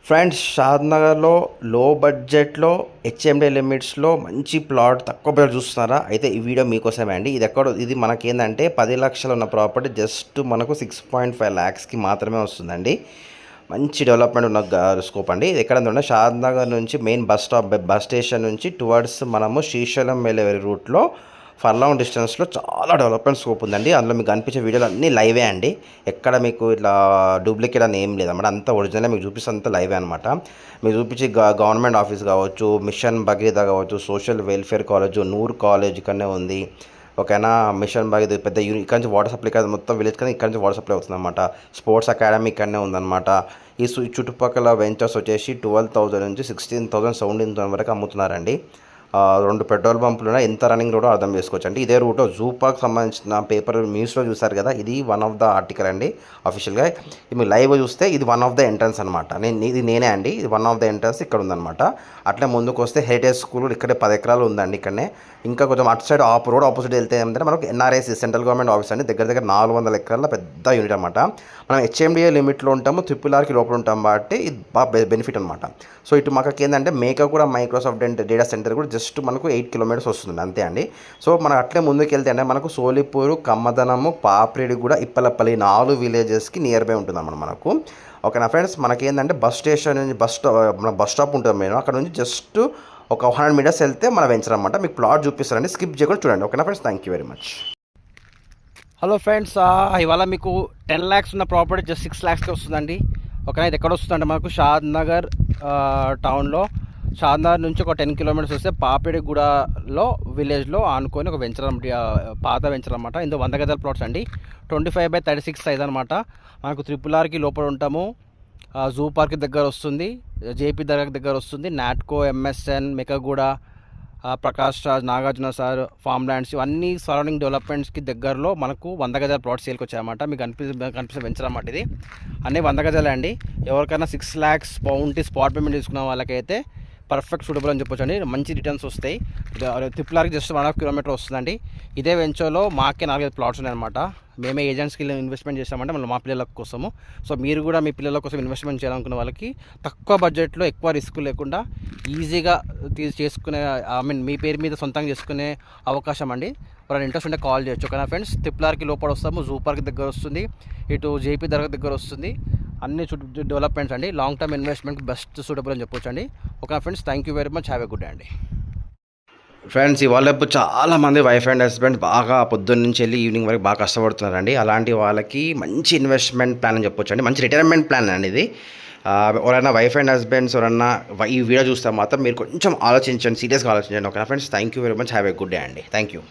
Friends, షాద్‌నగర్‌లో లో బడ్జెట్‌లో HMD లిమిట్స్‌లో మంచి ప్లాట్ తక్కువ బడ్జెట్ చూస్తున్నారా? అయితే ఈ వీడియో మీకోసమే అండి. ఇది మనకేందంటే 10,00,000 ఉన్న ప్రాపర్టీ జస్ట్ మనకు 6.5 లాక్స్‌కి మాత్రమే వస్తుందండి. మంచి డెవలప్‌మెంట్ ఉన్న స్కోప్ అండి. ఇది ఎక్కడంటే షాద్‌నగర్ నుంచి మెయిన్ బస్ స్టేషన్ నుంచి టువర్డ్స్ మనము శ్రీశైలం వెళ్ళే రూట్‌లో ఫర్లాంగ్ డిస్టెన్స్లో చాలా డెవలప్మెంట్ స్కోప్ ఉందండి. అందులో మీకు కనిపించే వీడియోలు అన్నీ లైవే అండి. ఎక్కడ మీకు ఇట్లా డూప్లికేట్ అని ఏం లేదన్నమాట. అంతా ఒరిజినల్ మీకు చూపిస్తే అంతా లైవే అనమాట. మీకు చూపించి గవర్నమెంట్ ఆఫీస్ కావచ్చు, మిషన్ భగీరథ కావచ్చు, social welfare college, Noor college ఇక్కడనే ఉంది. ఓకేనా. మిషన్ భగీరథ పెద్ద ఇక్కడ నుంచి వాటర్ సప్లై కాదు, మొత్తం విలేజ్ కానీ ఇక్కడ నుంచి వాటర్ సప్లై అవుతుంది అనమాట. స్పోర్ట్స్ అకాడమీ ఇక్కడనే ఉందన్నమాట. ఈ చుట్టుపక్కల వెంచర్స్ వచ్చేసి 12,000 నుంచి 16,000 17,000 వరకు అమ్ముతున్నారండి. 2 పెట్రోల్ పంపులు ఎంత రన్నింగ్ రోడో అర్థం చేసుకోవచ్చు అండి. ఇదే రూట్లో జూ పార్క్ సంబంధించిన పేపర్ న్యూస్లో చూసారు కదా, ఇది వన్ ఆఫ్ ద ఆర్టికల్ అండి. అఫీషియల్గా మీరు లైవ్ చూస్తే ఇది వన్ ఆఫ్ ద ఎంట్రన్స్ అనమాట. నేనే అండి, ఇది వన్ ఆఫ్ ద ఎంట్రన్స్ ఇక్కడ ఉందన్నమాట. అట్లే ముందుకు వస్తే హెరిటేజ్ స్కూల్ ఇక్కడే 10 ఎకరాలు ఉందండి. ఇక్కడనే ఇంకా కొంచెం అటు సైడ్ రోడ్ ఆపోజిట్ వెళ్తే ఏంటంటే మనకు ఎన్ఆర్ఐసి సెంట్రల్ గవర్నమెంట్ ఆఫీస్ అండి. దగ్గర 400 ఎకరాల పెద్ద యూనిట్ అనమాట. మనం హెచ్ఎండిఏ లిమిట్లో ఉంటాము, RRRకి లోపల ఉంటాం కాబట్టి ఇది బాగా బెనిఫిట్ అనమాట. సో ఇటు మాకు ఏంటంటే మేక కూడా మైక్రోసాఫ్ట్ డేటా సెంటర్ కూడా జస్ట్ మనకు 8 కిలోమీటర్స్ వస్తుంది అంతే అండి. సో మనం అట్లే ముందుకు వెళ్తే అంటే మనకు సోలిపూరు, కమ్మదనము, పాపిరెడ్డి కూడా, ఇప్పలపల్లి 4 విలేజెస్కి నియర్ బై ఉంటుందన్నమాట మనకు. ఓకేనా ఫ్రెండ్స్, మనకేంటంటే బస్ స్టేషన్ నుంచి మన బస్ స్టాప్ ఉంటుంది మేము, అక్కడ నుంచి జస్ట్ ఒక 100 మీటర్స్ వెళ్తే మన వెంచర్ అనమాట. మీకు ప్లాట్ చూపిస్తారండి, స్కిప్ చేయకుండా చూడండి. ఓకేనా friends, thank you very much. Hello friends, ఇవాళ మీకు 10 lakhs ఉన్న ప్రాపర్టీ జస్ట్ 6 lakhsకి వస్తుందండి. ఓకేనా. ఇది ఎక్కడ వస్తుందంటే మనకు షాద్‌నగర్ టౌన్లో, షాద్‌నగర్ నుంచి ఒక 10 కిలోమీటర్స్ వస్తే పాపిడిగూడలో విలేజ్లో ఆనుకొని ఒక వెంచర్, పాత వెంచర్ అనమాట. ఇందులో 100 గజాల ప్లాట్స్ అండి. 25/36 సైజ్ అనమాట. మనకు RRRకి లోపల ఉంటాము. జూ పార్క్ దగ్గర వస్తుంది, జేపీ దర్గా దగ్గర వస్తుంది, Natco, MSN, Mekaguda, Prakash Raj, Nagarjuna sir, farm lands, ఇవన్నీ సరౌండింగ్ డెవలప్మెంట్స్కి దగ్గరలో మనకు 100 గజాల ప్లాట్ సేల్కి వచ్చాయన్నమాట. మీకు కనిపిస్తే వెంచర్ అన్నమాట. ఇది అన్నీ 100 గజాలే అండి. ఎవరికైనా 6 lakhs బౌంటీ స్పాట్ పేమెంట్ తీసుకున్న వాళ్ళకైతే పర్ఫెక్ట్ సూటబుల్ అని చెప్పొచ్చు అండి. మంచి రిటర్న్స్ వస్తాయి. RRRకి జస్ట్ 1.5 కిలోమీటర్ వస్తుందండి. ఇదే వెంచర్లో మాకే 4-5 ప్లాట్స్ ఉన్నాయన్నమాట. మేమే ఏజెంట్స్కి ఇన్వెస్ట్మెంట్ చేస్తామంటే మళ్ళీ మా పిల్లల కోసము. సో మీరు కూడా మీ పిల్లల కోసం ఇన్వెస్ట్మెంట్ చేయాలనుకున్న వాళ్ళకి తక్కువ బడ్జెట్లో ఎక్కువ రిస్క్ లేకుండా ఈజీగా చేసుకునే, మీ పేరు మీద సొంతంగా చేసుకునే అవకాశం అండి. వాళ్ళని ఇంట్రెస్ట్ ఉంటే కాల్ చేయొచ్చు. ఓకేనా ఫ్రెండ్స్. RRRకి లోపల వస్తాము, జూ పార్క్ దగ్గర వస్తుంది, ఇటు జేపీ దర్గా దగ్గర వస్తుంది. అన్ని డెవలప్మెంట్స్ అండి. లాంగ్ టర్మ్ ఇన్వెస్ట్మెంట్కి బెస్ట్ సూటబుల్ అని చెప్పొచ్చు అండి. Okay friends, thank you very much. Have a good day అండి. ఫ్రెండ్స్, ఇవాళ చాలామంది వైఫ్ అండ్ హస్బెండ్ బాగా పొద్దున్న నుంచి వెళ్ళి ఈవినింగ్ వరకు బాగా కష్టపడుతున్నారండి. అలాంటి వాళ్ళకి మంచి ఇన్వెస్ట్మెంట్ ప్లాన్ అని చెప్పొచ్చు అండి. మంచి రిటైర్మెంట్ ప్లాన్ అండి ఇది. ఎవరైనా వైఫ్ అండ్ హస్బెండ్స్ ఎవరన్నా ఈ వీడియో చూస్తే మాత్రం మీరు కొంచెం ఆలోచించండి, సీరియస్గా ఆలోచించండి. Okay friends, thank you very much. Have a good day అండి. Thank you.